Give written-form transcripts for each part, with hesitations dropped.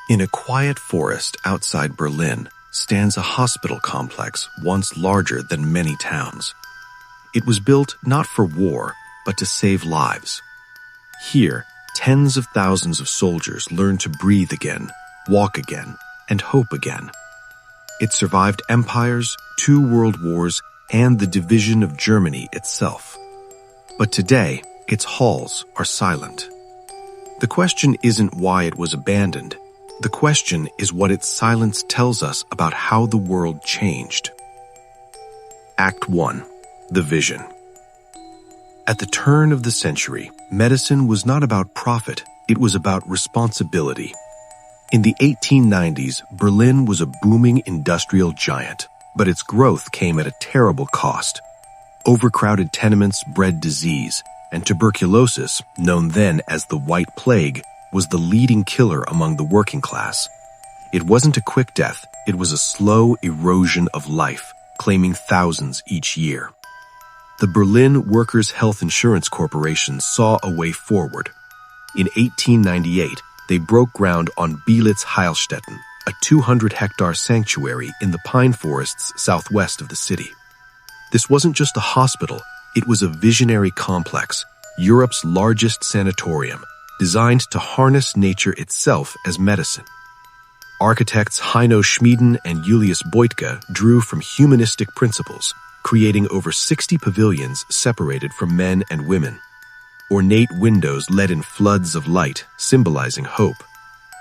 In a quiet forest outside Berlin stands a hospital complex once larger than many towns. It was built not for war, but to save lives. Here, tens of thousands of soldiers learned to breathe again, walk again, and hope again. It survived empires, 2 world wars, and the division of Germany itself. But today, its halls are silent. The question isn't why it was abandoned. The question is what its silence tells us about how the world changed. Act 1. The Vision. At the turn of the century, medicine was not about profit, it was about responsibility. In the 1890s, Berlin was a booming industrial giant, but its growth came at a terrible cost. Overcrowded tenements bred disease, and tuberculosis, known then as the White Plague, was the leading killer among the working class. It wasn't a quick death, it was a slow erosion of life, claiming thousands each year. The Berlin Workers' Health Insurance Corporation saw a way forward. In 1898, they broke ground on Beelitz-Heilstätten, a 200-hectare sanctuary in the pine forests southwest of the city. This wasn't just a hospital, it was a visionary complex, Europe's largest sanatorium, designed to harness nature itself as medicine. Architects Heino Schmieden and Julius Beuttke drew from humanistic principles, creating over 60 pavilions separated from men and women. Ornate windows let in floods of light, symbolizing hope.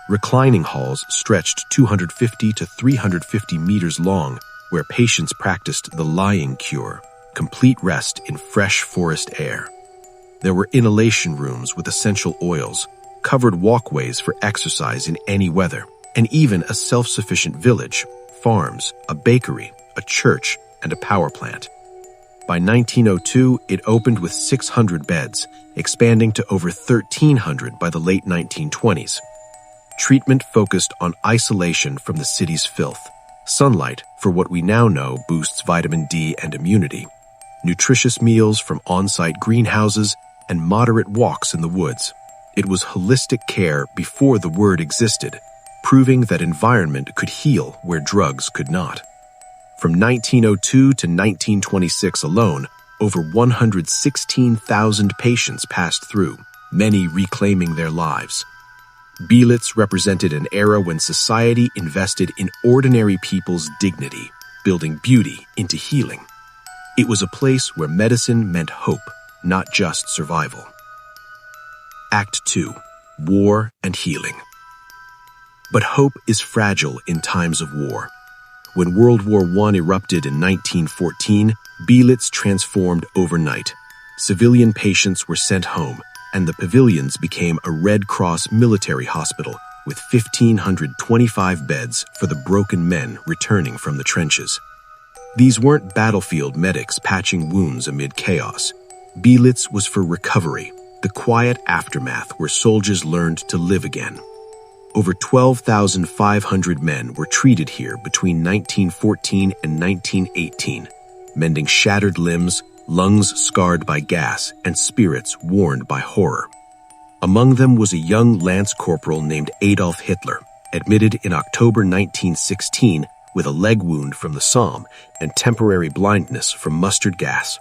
Reclining halls stretched 250 to 350 meters long, where patients practiced the lying cure, complete rest in fresh forest air. There were inhalation rooms with essential oils, covered walkways for exercise in any weather, and even a self-sufficient village, farms, a bakery, a church, and a power plant. By 1902, it opened with 600 beds, expanding to over 1,300 by the late 1920s. Treatment focused on isolation from the city's filth. Sunlight, for what we now know boosts vitamin D and immunity. Nutritious meals from on-site greenhouses, and moderate walks in the woods. It was holistic care before the word existed, proving that environment could heal where drugs could not. From 1902 to 1926 alone, over 116,000 patients passed through, many reclaiming their lives. Beelitz represented an era when society invested in ordinary people's dignity, building beauty into healing. It was a place where medicine meant hope, not just survival. Act 2. War and Healing. But hope is fragile in times of war. When World War I erupted in 1914, Beelitz transformed overnight. Civilian patients were sent home, and the pavilions became a Red Cross military hospital with 1,525 beds for the broken men returning from the trenches. These weren't battlefield medics patching wounds amid chaos. Beelitz was for recovery, the quiet aftermath where soldiers learned to live again. Over 12,500 men were treated here between 1914 and 1918, mending shattered limbs, lungs scarred by gas, and spirits worn by horror. Among them was a young lance corporal named Adolf Hitler, admitted in October 1916 with a leg wound from the Somme and temporary blindness from mustard gas.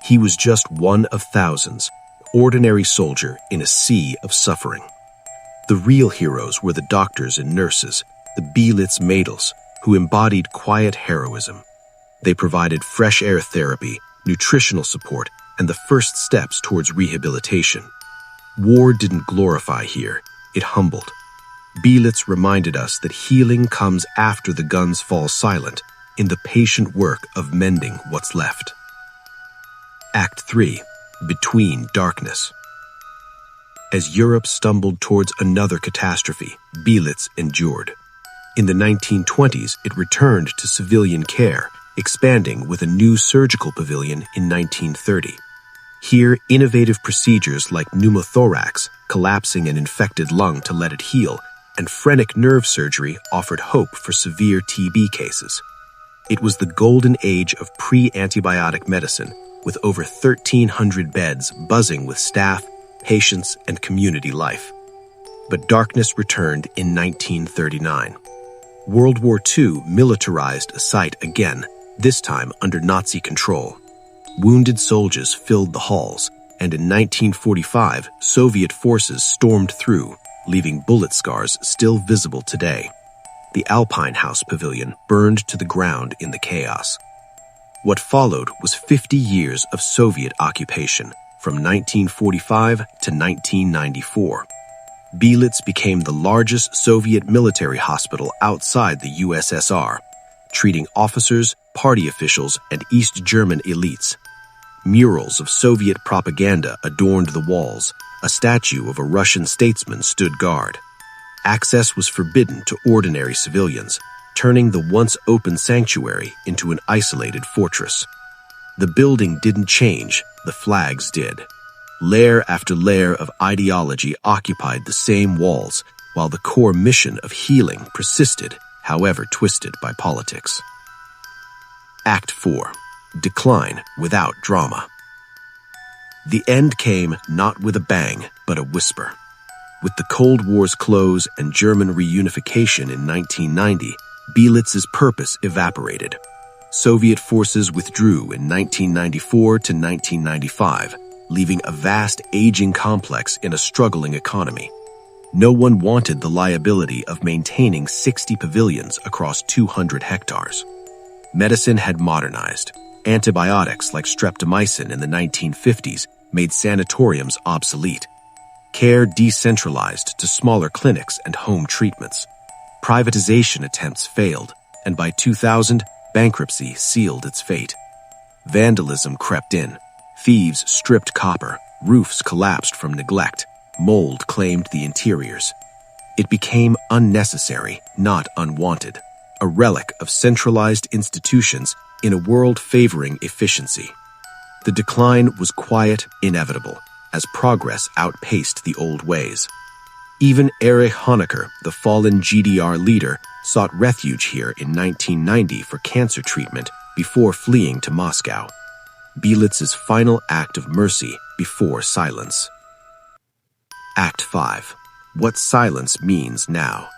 He was just one of thousands, ordinary soldier in a sea of suffering. The real heroes were the doctors and nurses, the Beelitz-Mädels, who embodied quiet heroism. They provided fresh air therapy, nutritional support, and the first steps towards rehabilitation. War didn't glorify here, it humbled. Beelitz reminded us that healing comes after the guns fall silent, in the patient work of mending what's left. Act 3. Between Darkness. As Europe stumbled towards another catastrophe, Beelitz endured. In the 1920s, it returned to civilian care, expanding with a new surgical pavilion in 1930. Here, innovative procedures like pneumothorax, collapsing an infected lung to let it heal, and phrenic nerve surgery offered hope for severe TB cases. It was the golden age of pre-antibiotic medicine, with over 1,300 beds buzzing with staff, patients, and community life. but darkness returned in 1939. World War II militarized a site again, this time under Nazi control. Wounded soldiers filled the halls, and in 1945, Soviet forces stormed through, leaving bullet scars still visible today. The Alpine House Pavilion burned to the ground in the chaos. What followed was 50 years of Soviet occupation, from 1945 to 1994. Beelitz became the largest Soviet military hospital outside the USSR, treating officers, party officials, and East German elites. Murals of Soviet propaganda adorned the walls. A statue of a Russian statesman stood guard. Access was forbidden to ordinary civilians, turning the once open sanctuary into an isolated fortress. The building didn't change, the flags did. Layer after layer of ideology occupied the same walls, while the core mission of healing persisted, however twisted by politics. Act 4. Decline without drama. The end came not with a bang, but a whisper. With the Cold War's close and German reunification in 1990, Beelitz's purpose evaporated. Soviet forces withdrew in 1994 to 1995, leaving a vast aging complex in a struggling economy. No one wanted the liability of maintaining 60 pavilions across 200 hectares. Medicine had modernized. Antibiotics like streptomycin in the 1950s made sanatoriums obsolete. Care decentralized to smaller clinics and home treatments. Privatization attempts failed, and by 2000, bankruptcy sealed its fate. Vandalism crept in. Thieves stripped copper, roofs collapsed from neglect, mold claimed the interiors. It became unnecessary, not unwanted, a relic of centralized institutions in a world favoring efficiency. The decline was quiet, inevitable, as progress outpaced the old ways. Even Erich Honecker, the fallen GDR leader, sought refuge here in 1990 for cancer treatment before fleeing to Moscow. Beelitz's final act of mercy before silence. Act 5. What silence means now.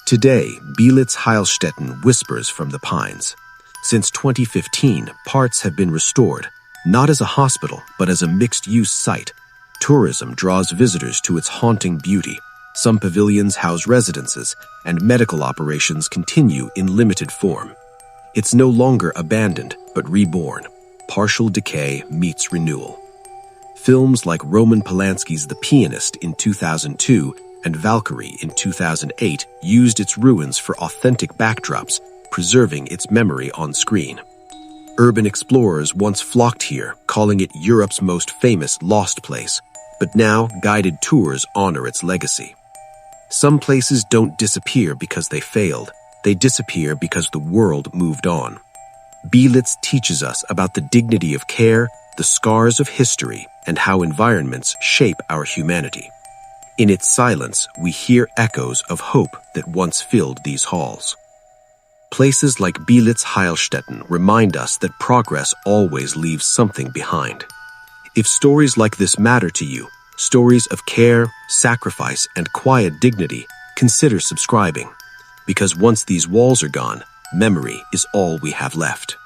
Today, Beelitz-Heilstätten whispers from the pines. Since 2015, parts have been restored, not as a hospital, but as a mixed-use site. Tourism draws visitors to its haunting beauty. Some pavilions house residences, and medical operations continue in limited form. It's no longer abandoned, but reborn. Partial decay meets renewal. Films like Roman Polanski's The Pianist in 2002 and Valkyrie in 2008 used its ruins for authentic backdrops, preserving its memory on screen. Urban explorers once flocked here, calling it Europe's most famous lost place, but now guided tours honor its legacy. Some places don't disappear because they failed. They disappear because the world moved on. Beelitz teaches us about the dignity of care, the scars of history, and how environments shape our humanity. In its silence, we hear echoes of hope that once filled these halls. Places like Beelitz-Heilstätten remind us that progress always leaves something behind. If stories like this matter to you, stories of care, sacrifice, and quiet dignity, consider subscribing. Because once these walls are gone, memory is all we have left.